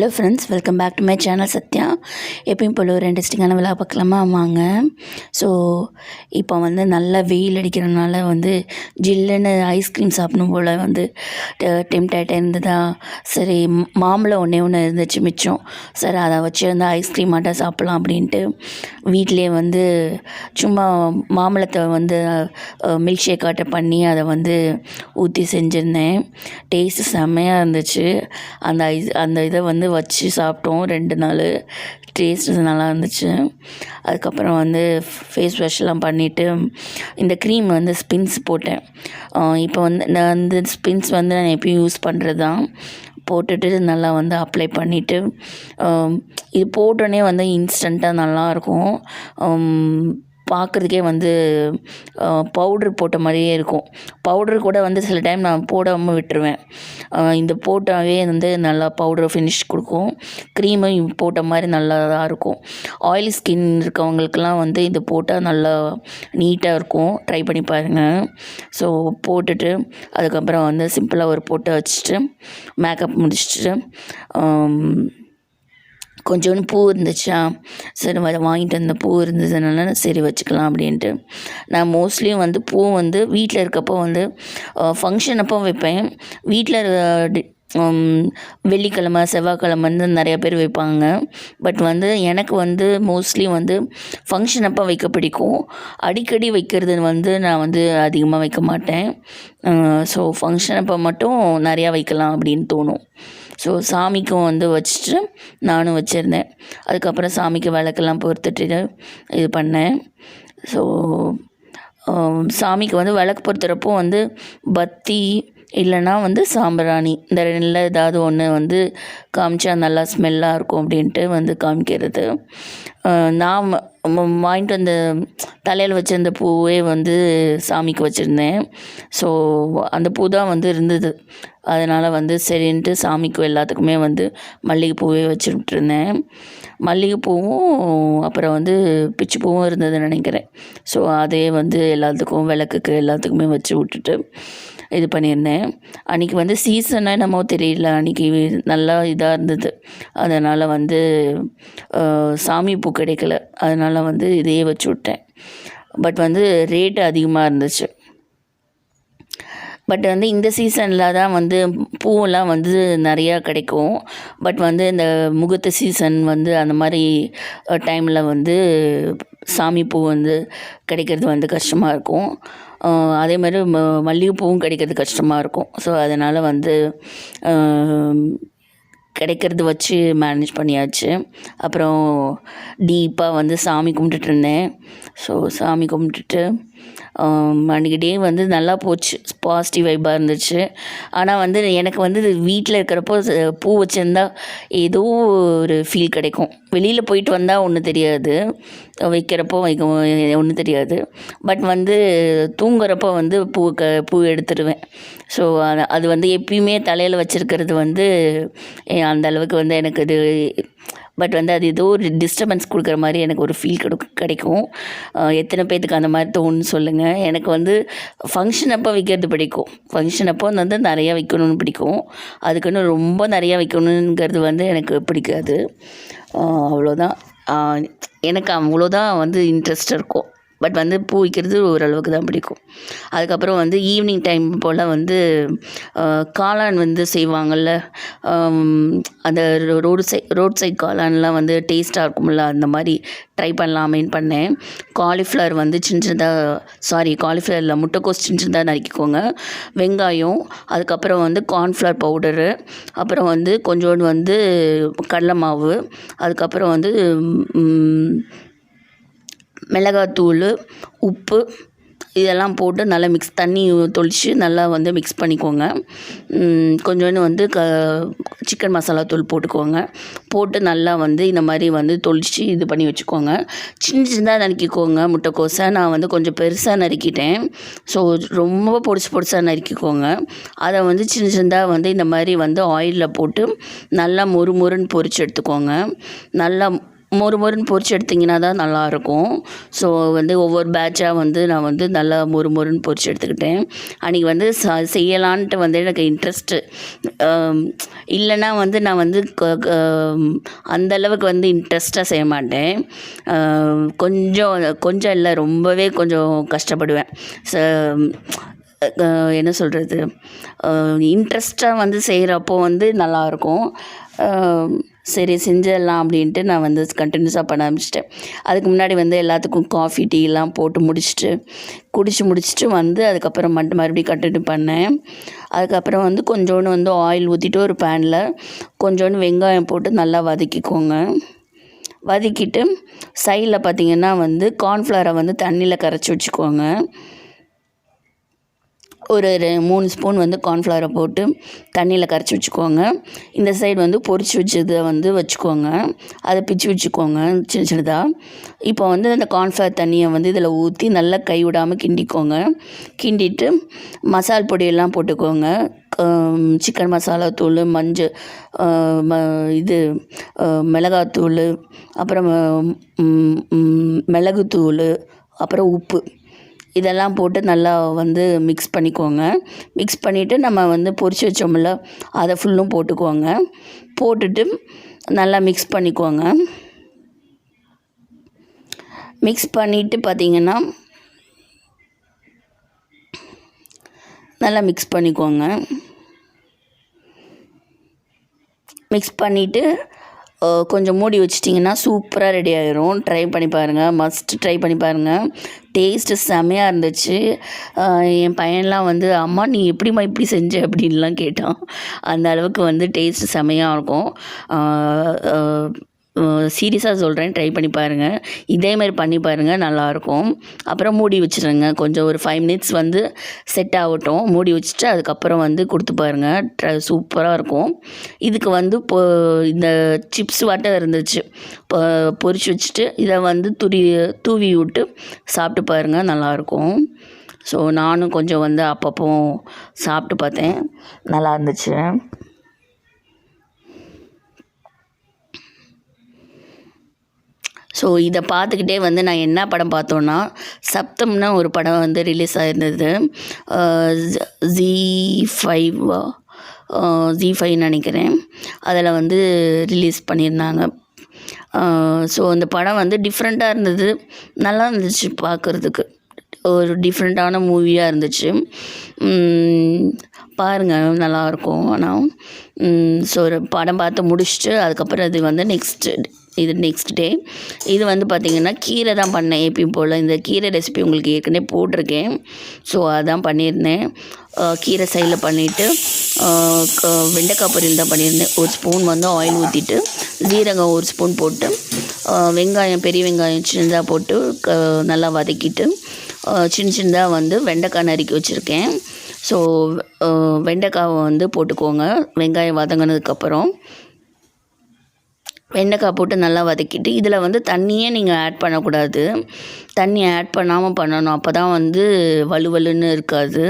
Hello friends, welcome back to my channel Sathya. எப்பயும் போல் ஒரு இன்ட்ரெஸ்டிங்கான விழா பார்க்கலாமா வாங்க. ஸோ இப்போ நல்லா வெயில் அடிக்கிறதுனால ஜில்லுன்னு ஐஸ்கிரீம் சாப்பிடணும் போல் டெம்ட் ஆகிட்டே இருந்ததா. சரி, மாம்பழம் ஒன்று இருந்துச்சு மிச்சம். சரி, அதை வச்சு ஐஸ்கிரீம் மாட்டை சாப்பிட்லாம் அப்படின்ட்டு வீட்டிலே சும்மா மாம்பழத்தை மில்க் ஷேக் ஆட்டை பண்ணி அதை ஊற்றி செஞ்சுருந்தேன். டேஸ்ட்டு செம்மையாக இருந்துச்சு. அந்த இதை வச்சு சாப்பிட்டோம் 2 நாள். டேஸ்ட்டு நல்லா இருந்துச்சு. அதுக்கப்புறம் ஃபேஸ் வாஷ்லாம் பண்ணிவிட்டு இந்த க்ரீம் ஸ்பின்ஸ் போட்டேன். இப்போ நான் ஸ்பின்ஸ் நான் எப்பயும் யூஸ் பண்ணுறது தான். போட்டுட்டு நல்லா அப்ளை பண்ணிவிட்டு இது போட்டோன்னே இன்ஸ்டண்ட்டாக நல்லாயிருக்கும். பார்க்குறதுக்கே பவுட்ரு போட்ட மாதிரியே இருக்கும். பவுட்ரு கூட சில டைம் நான் போடாமல் விட்டுருவேன். இந்த போட்டாவே நல்லா பவுட்ரு ஃபினிஷ் கொடுக்கும். க்ரீமும் போட்ட மாதிரி நல்லா தான் இருக்கும். ஆயிலி ஸ்கின் இருக்கவங்களுக்கெல்லாம் இது போட்டால் நல்லா நீட்டாக இருக்கும். ட்ரை பண்ணி பாருங்கள். ஸோ போட்டுட்டு அதுக்கப்புறம் சிம்பிளாக ஒரு பொட்டை வச்சுட்டு மேக்கப் முடிச்சுட்டு கொஞ்சோண்டு பூ இருந்துச்சா, சரி அதை வாங்கிட்டு வந்த பூ இருந்ததுனால சரி வச்சுக்கலாம் அப்படின்ட்டு. நான் மோஸ்ட்லி பூ வீட்டில் இருக்கப்போ ஃபங்க்ஷன் அப்போ வைப்பேன். வீட்டில் வெள்ளிக்கிழமை செவ்வாய்க்கிழமை நிறையா பேர் வைப்பாங்க. பட் எனக்கு மோஸ்ட்லி ஃபங்க்ஷன் அப்போ வைக்க பிடிக்கும். அடிக்கடி வைக்கிறது நான் அதிகமாக வைக்க மாட்டேன். ஸோ ஃபங்க்ஷன் அப்போ மட்டும் நிறையா வைக்கலாம் அப்படின்னு தோணும். ஸோ சாமிக்கும் வச்சுட்டு நானும் வச்சுருந்தேன். அதுக்கப்புறம் சாமிக்கு விளக்கெல்லாம் பொறுத்துட்டு இது பண்ணேன். ஸோ சாமிக்கு விளக்கு பொறுத்துறப்போ பத்தி இல்லைன்னா சாம்பிராணி இந்த 2ல் ஏதாவது ஒன்று காமிச்சா நல்லா ஸ்மெல்லாக இருக்கும் அப்படின்ட்டு காமிக்கிறது. நான் வாங்கிட்டு வந்த தலையில் வச்சிருந்த பூவே சாமிக்கு வச்சுருந்தேன். ஸோ அந்த பூ தான் இருந்தது. அதனால் சரின்ட்டு சாமிக்கு எல்லாத்துக்குமே மல்லிகைப்பூவே வச்சு விட்டுருந்தேன். மல்லிகைப்பூவும் அப்புறம் பிச்சிப்பூவும் இருந்ததுன்னு நினைக்கிறேன். ஸோ அதே எல்லாத்துக்கும் விளக்குக்கு எல்லாத்துக்குமே வச்சு விட்டுட்டு இது பண்ணியிருந்தேன். அன்றைக்கி சீசனை என்னமோ தெரியல, அன்றைக்கி நல்லா இதாக இருந்தது. அதனால் சாமி பூ கிடைக்கல. அதனால் இதையே வச்சு விட்டேன். பட் ரேட்டு அதிகமாக இருந்துச்சு. பட் இந்த சீசனில் தான் பூவெல்லாம் நிறையா கிடைக்கும். பட் இந்த முகூர்த்த சீசன் அந்த மாதிரி டைமில் சாமி பூ கிடைக்கிறது கஷ்டமாக இருக்கும். அதே மாதிரி மல்லிகைப்பூவும் கிடைக்கிறது கஷ்டமாக இருக்கும். ஸோ அதனால் கிடைக்கிறது வச்சு மேனேஜ் பண்ணியாச்சு. அப்புறம் டீப்பாக சாமி கும்பிட்டுட்டு இருந்தேன். ஸோ சாமி கும்பிட்டுட்டு அன்றைக்கி டே நல்லா போச்சு. பாசிட்டிவ் வைப்பாக இருந்துச்சு. ஆனால் எனக்கு வீட்டில் இருக்கிறப்போ பூ வச்சுருந்தா ஏதோ ஒரு ஃபீல் கிடைக்கும். வெளியில் போயிட்டு வந்தால் ஒன்றும் தெரியாது, வைக்கிறப்போ ஒன்றும் தெரியாது. பட் தூங்குறப்போ பூ எடுத்துடுவேன். ஸோ அது எப்பயுமே தலையில் வச்சுருக்கிறது அந்த அளவுக்கு எனக்கு இது. பட் அது ஏதோ ஒரு டிஸ்டர்பன்ஸ் கொடுக்குற மாதிரி எனக்கு ஒரு ஃபீல் கிடைக்கும். எத்தனை பேர்த்துக்கு அந்த மாதிரி தோணுன்னு சொல்லுங்கள். எனக்கு ஃபங்க்ஷன் அப்போ வைக்கிறது பிடிக்கும். ஃபங்க்ஷன் அப்போ நிறையா வைக்கணும்னு பிடிக்கும். அதுக்குன்னு ரொம்ப நிறையா வைக்கணுங்கிறது எனக்கு பிடிக்காது. அவ்வளோதான். எனக்கு அவ்வளோதான் இன்ட்ரெஸ்ட் இருக்கும். பட் பூ வைக்கிறது ஓரளவுக்கு தான் பிடிக்கும். அதுக்கப்புறம் ஈவினிங் டைம் போல் காளான் செய்வாங்கள்ல, அந்த ரோட் சைட் காளான்லாம் டேஸ்ட்டாக இருக்கும்ல, அந்த மாதிரி ட்ரை பண்ணலாமேன்னு பண்ணேன். காலிஃப்ளவர் காலிஃப்ளவரில் முட்டைக்கோஸ் சின்னதாக நறுக்கிக்கோங்க. வெங்காயம், அதுக்கப்புறம் கார்ன்ஃப்ளவர் பவுடரு, அப்புறம் கொஞ்சோண்டு கடலை மாவு, அதுக்கப்புறம் மிளகாத்தூள், உப்பு இதெல்லாம் போட்டு நல்லா தண்ணி தொளித்து நல்லா மிக்ஸ் பண்ணிக்கோங்க. கொஞ்சோண்டு சிக்கன் மசாலா தூள் போட்டுக்கோங்க. போட்டு நல்லா இந்த மாதிரி தொளித்து இது பண்ணி வச்சுக்கோங்க. சின்னதாக நறுக்கிக்கோங்க முட்டைக்கோஸை. நான் கொஞ்சம் பெருசாக நறுக்கிட்டேன். ஸோ ரொம்ப பொடிசாக நறுக்கிக்கோங்க. அதை சின்னதாக இந்த மாதிரி ஆயிலில் போட்டு நல்லா மொறுமொறுன்னு பொரித்து எடுத்துக்கோங்க. நல்லா மொறு மொறுன்னு பொரிச்சு எடுத்திங்கன்னா தான் நல்லாயிருக்கும். ஸோ வந்து ஒவ்வொரு பேட்சாக வந்து நான் வந்து நல்லா மொறு மொறுன்னு பொரிச்சு எடுத்துக்கிட்டேன். அன்றைக்கி வந்து செய்யலான்ட்டு வந்து எனக்கு இன்ட்ரெஸ்ட்டு இல்லைன்னா வந்து நான் வந்து அந்தளவுக்கு வந்து இன்ட்ரெஸ்ட்டாக செய்ய மாட்டேன். கொஞ்சம் இல்லை, ரொம்பவே கொஞ்சம் கஷ்டப்படுவேன். என்ன சொல்கிறது, இன்ட்ரெஸ்ட்டாக வந்து செய்கிறப்போ வந்து நல்லாயிருக்கும். சரி செஞ்சிடலாம் அப்படின்ட்டு நான் வந்து கண்டினியூஸாக பண்ண ஆரம்பிச்சிட்டேன். அதுக்கு முன்னாடி வந்து எல்லாத்துக்கும் காஃபி டீலாம் போட்டு குடிச்சு வந்து அதுக்கப்புறம் மறுபடியும் கண்டினியூ பண்ணேன். அதுக்கப்புறம் வந்து கொஞ்சோண்டு வந்து ஆயில் ஊற்றிட்டு ஒரு பேனில் கொஞ்சோண்டு வெங்காயம் போட்டு நல்லா வதக்கிக்கோங்க. வதக்கிட்டு சைடில் பார்த்திங்கன்னா வந்து கார்ன்ஃப்ளவரை வந்து தண்ணியில் கரைச்சி வச்சுக்கோங்க. ஒரு 3 ஸ்பூன் வந்து கார்ன்ஃப்ளவரை போட்டு தண்ணியில் கரைச்சி வச்சுக்கோங்க. இந்த சைடு வந்து பொரிச்சு வச்சதை வந்து வச்சுக்கோங்க. அதை பிச்சு வச்சுக்கோங்க சின்னதாக. இப்போ வந்து அந்த கார்ன்ஃப்ளவர் தண்ணியை வந்து இதில் ஊற்றி நல்லா கை விடாமல் கிண்டிக்கோங்க. கிண்டிட்டு மசால் பொடியெல்லாம் போட்டுக்கோங்க. சிக்கன் மசாலா தூள், மிளகாத்தூள், அப்புறம் மிளகுத்தூள், அப்புறம் உப்பு, இதெல்லாம் போட்டு நல்லா வந்து மிக்ஸ் பண்ணிக்கோங்க. மிக்ஸ் பண்ணிவிட்டு நம்ம வந்து பொரிச்சு வச்சோம்ல அதை ஃபுல்லும் போட்டுக்கோங்க. போட்டுட்டு நல்லா மிக்ஸ் பண்ணிக்கோங்க. மிக்ஸ் பண்ணிவிட்டு பார்த்திங்கன்னா நல்லா மிக்ஸ் பண்ணிக்கோங்க. மிக்ஸ் பண்ணிவிட்டு கொஞ்சம் மூடி வச்சிட்டிங்கன்னா சூப்பராக ரெடி ஆகிரும். ட்ரை பண்ணி பாருங்கள், மஸ்ட் ட்ரை பண்ணி பாருங்கள். டேஸ்ட்டு செம்மையாக இருந்துச்சு. என் பையன்லாம் வந்து அம்மா நீ எப்படிம்மா இப்படி செஞ்ச அப்படின்லாம் கேட்டான். அந்த அளவுக்கு வந்து டேஸ்ட்டு செம்மையாக இருக்கும். சீரியஸாக சொல்கிறேன், ட்ரை பண்ணி பாருங்கள். இதேமாதிரி பண்ணி பாருங்கள், நல்லாயிருக்கும். அப்புறம் மூடி வச்சுருங்க. கொஞ்சம் ஒரு 5 மினிட்ஸ் வந்து செட் ஆகட்டும். மூடி வச்சுட்டு அதுக்கப்புறம் வந்து கொடுத்து பாருங்கள். சூப்பராக இருக்கும். இதுக்கு வந்து இந்த சிப்ஸ் வாட்டம் இருந்துச்சு, பொரிச்சு வச்சுட்டு இதை வந்து தூவி விட்டு சாப்பிட்டு பாருங்கள், நல்லாயிருக்கும். ஸோ நானும் கொஞ்சம் வந்து அப்பப்போ சாப்பிட்டு பார்த்தேன், நல்லா இருந்துச்சு. ஸோ இதை பார்த்துக்கிட்டே வந்து நான் என்ன படம் பார்த்தோன்னா, சப்தம்னு ஒரு படம் வந்து ரிலீஸ் ஆகிருந்தது. ஜி5 நினைக்கிறேன். அதில் வந்து ரிலீஸ் பண்ணியிருந்தாங்க. ஸோ அந்த படம் வந்து டிஃப்ரெண்ட்டாக இருந்தது, நல்லா இருந்துச்சு பார்க்குறதுக்கு. ஒரு டிஃப்ரெண்ட்டான மூவியாக இருந்துச்சு. பாருங்கள், நல்லாயிருக்கும். ஆனால் ஸோ ஒரு படம் பார்த்து முடிச்சுட்டு அதுக்கப்புறம் அது வந்து நெக்ஸ்ட் டே இது வந்து பார்த்திங்கன்னா கீரை தான் பண்ணேன். எப்பயும் போல் இந்த கீரை ரெசிபி உங்களுக்கு ஏற்கனவே போட்டிருக்கேன். ஸோ அதான் பண்ணியிருந்தேன். கீரை சைடில் பண்ணிவிட்டு வெண்டைக்காய் பொரியல் தான் பண்ணியிருந்தேன். ஒரு ஸ்பூன் வந்து ஆயில் ஊற்றிட்டு ஜீரகம் ஒரு ஸ்பூன் போட்டு பெரிய வெங்காயம் சின்னதாக போட்டு நல்லா வதக்கிட்டு சின்னதாக வந்து வெண்டைக்காய் நறுக்கி வச்சுருக்கேன். ஸோ வெண்டைக்காவை வந்து போட்டுக்கோங்க. வெங்காயம் வதங்கினதுக்கப்புறம் வெண்டைக்காய் போட்டு நல்லா வதக்கிட்டு இதில் வந்து தண்ணியே நீங்கள் ஆட் பண்ணக்கூடாது. தண்ணி ஆட் பண்ணாமல் பண்ணணும், அப்போ தான் வந்து வலுவலுன்னு இருக்காது.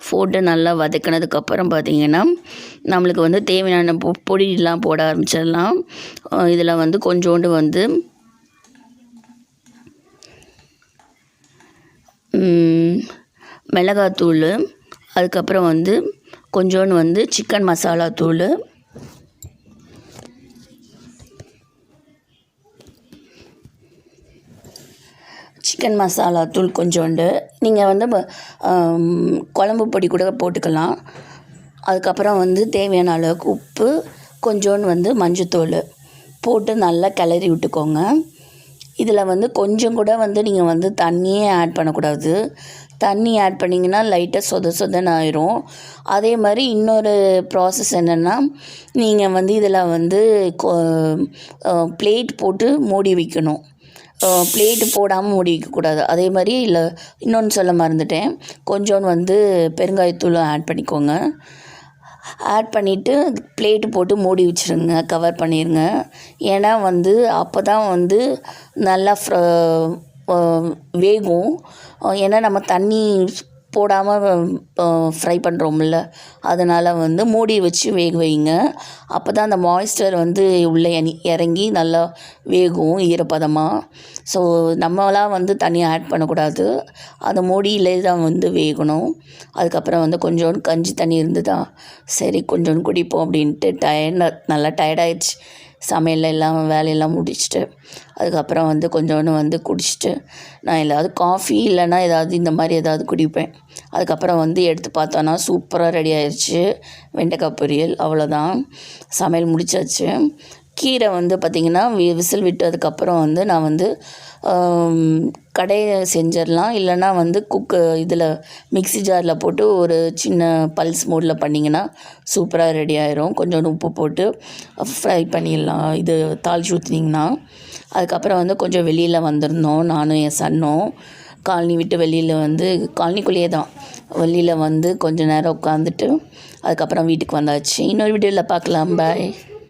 போட்டு நல்லா வதக்கினதுக்கப்புறம் பார்த்திங்கன்னா நம்மளுக்கு வந்து தேவையான பொடியெலாம் போட ஆரம்பிச்சிடலாம். இதில் வந்து கொஞ்சோண்டு வந்து மிளகாத்தூள், அதுக்கப்புறம் வந்து கொஞ்சோண்டு வந்து சிக்கன் மசாலா தூள், கொஞ்சோண்டு நீங்கள் வந்து குழம்பு பொடி கூட போட்டுக்கலாம். அதுக்கப்புறம் வந்து தேவையான அளவுக்கு உப்பு, கொஞ்சோண்டு வந்து மஞ்சத்தூள் போட்டு நல்லா கிளறி விட்டுக்கோங்க. இதில் வந்து கொஞ்சம் கூட வந்து நீங்கள் வந்து தண்ணியே ஆட் பண்ணக்கூடாது. தண்ணி ஆட் பண்ணிங்கன்னா லைட்டாக சொதன்னு ஆயிரும். அதே மாதிரி இன்னொரு ப்ராசஸ் என்னென்னா, நீங்கள் வந்து இதில் வந்து பிளேட் போட்டு மூடி வைக்கணும். பிளேட்டு போடாமல் மூடி வைக்கக்கூடாது. அதே மாதிரி இன்னொன்று சொல்ல மறந்துட்டேன், கொஞ்சோண்டு வந்து பெருங்காயத்தூள் ஆட் பண்ணிக்கோங்க. ஆட் பண்ணிவிட்டு பிளேட்டு போட்டு மூடி வச்சுருங்க, கவர் பண்ணிடுங்க. ஏன்னா வந்து அப்போ தான் வந்து நல்லா வேகும். ஏன்னா நம்ம தண்ணி போடாமல் ஃப்ரை பண்ணுறோம்ல, அதனால் வந்து மூடி வச்சு வேக வைங்க. அப்போ தான் அந்த மாய்ஸ்டர் வந்து உள்ளே இறங்கி நல்லா வேகும் ஈரப்பதமாக. ஸோ நம்மளாம் வந்து தனியாக ஆட் பண்ணக்கூடாது, அந்த மூடியிலே தான் வந்து வேகணும். அதுக்கப்புறம் வந்து கொஞ்சோண்டு கஞ்சி தண்ணி இருந்ததா, சரி கொஞ்சோண்டு குடிப்போம் அப்படின்ட்டு நல்லா டயர்டாயிடுச்சு. சமையல் எல்லாம் வேலையெல்லாம் முடிச்சுட்டு அதுக்கப்புறம் வந்து கொஞ்சோண்டு வந்து குடிச்சிட்டு நான் ஏதாவது காஃபி இல்லைன்னா ஏதாவது இந்த மாதிரி ஏதாவது குடிப்பேன். அதுக்கப்புறம் வந்து எடுத்து பார்த்தோன்னா சூப்பராக ரெடி ஆயிடுச்சு வெண்டைக்காய் பொரியல். அவ்வளோதான், சமையல் முடிச்சாச்சு. கீரை வந்து பார்த்திங்கன்னா விசில் விட்டதுக்கப்புறம் வந்து நான் வந்து கடையை செஞ்சிடலாம், இல்லைன்னா வந்து இதில் மிக்ஸி ஜாரில் போட்டு ஒரு சின்ன பல்ஸ் மோடில் பண்ணிங்கன்னா சூப்பராக ரெடி ஆயிரும். கொஞ்சோண்டு உப்பு போட்டு ஃப்ரை பண்ணிடலாம், இது தாளித்து ஊற்றினீங்கன்னா. அதுக்கப்புறம் வந்து கொஞ்சம் வெளியில் வந்திருந்தோம், நானும் என் சன்னும். காலனி விட்டு வெளியில் வந்து காலனிக்குள்ளேயே தான் வெளியில் வந்து கொஞ்சம் நேரம் உட்காந்துட்டு அதுக்கப்புறம் வீட்டுக்கு வந்தாச்சு. இன்னொரு வீடியோவில் பார்க்கலாம். பாய்.